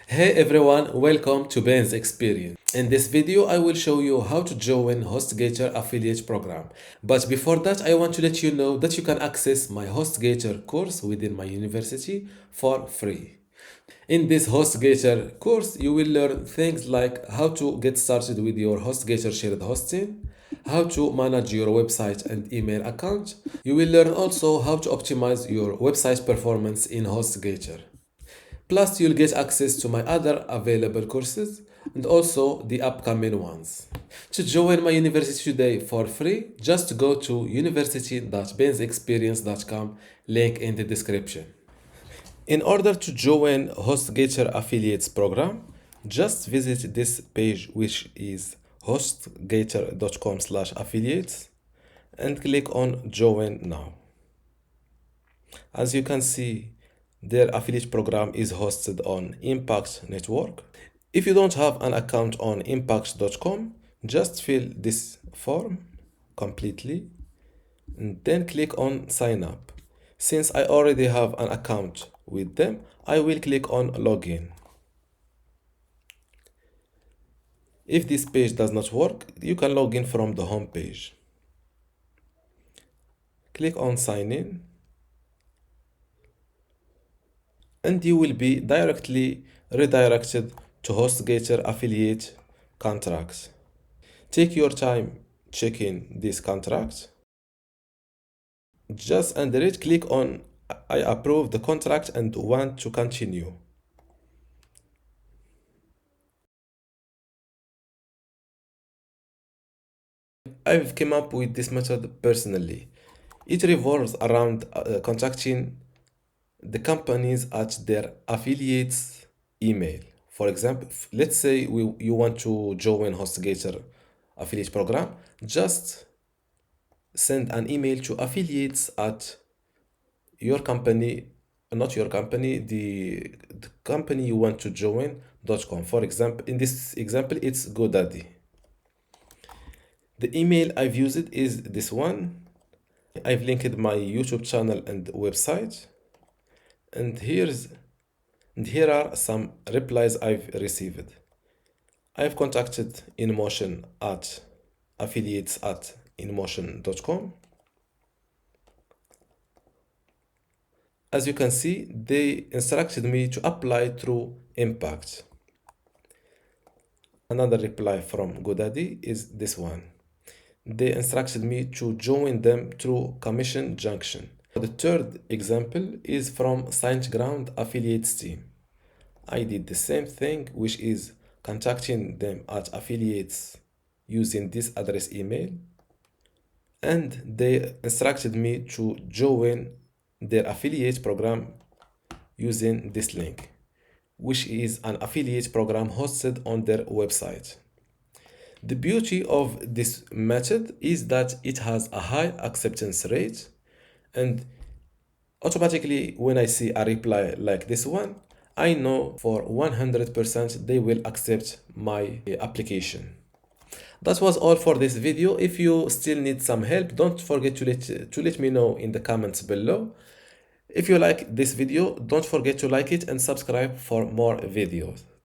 Hey everyone, welcome to Ben's Experience. In this video, I will show you how to join HostGator affiliate program. But before that, I want to let you know that you can access my HostGator course within my university for free. In this HostGator course, you will learn things like how to get started with your HostGator shared hosting, how to manage your website and email account. You will learn also how to optimize your website performance in HostGator. Plus, you'll get access to my other available courses and also the upcoming ones. To join my university today for free, just go to university.bensexperience.com, link in the description. In order to join HostGator affiliates program, just visit this page, which is hostgator.com/affiliates, and click on join now. As you can see, their affiliate program is hosted on Impact Network. If you don't have an account on impact.com, just fill this form completely and then click on sign up. Since I already have an account with them, I will click on login. If this page does not work, you can log in from the home page. Click on sign in and you will be directly redirected to HostGator affiliate contracts. Take your time checking these contracts. Just under it, click on I approve the contract and want to continue. I've come up with this method personally. It revolves around contacting the companies at their affiliates email. For example, let's say you want to join HostGator affiliate program, just send an email to affiliates at your company, not your company, the company you want to join.com. For example, in this example, it's GoDaddy. The email I've used is this one. I've linked my YouTube channel and website. And here are some replies I've received. I've contacted InMotion at affiliates at inmotion.com. As you can see, they instructed me to apply through Impact. Another reply from GoDaddy is this one. They instructed me to join them through Commission Junction. The third example is from SiteGround affiliates team. I did the same thing, which is contacting them at affiliates using this address email, and they instructed me to join their affiliate program using this link, which is an affiliate program hosted on their website. The beauty of this method is that it has a high acceptance rate, and automatically when I see a reply like this one, I know for 100% they will accept my application. That was all for this video. If you still need some help, don't forget to let me know in the comments below. If you like this video, don't forget to like it and subscribe for more videos.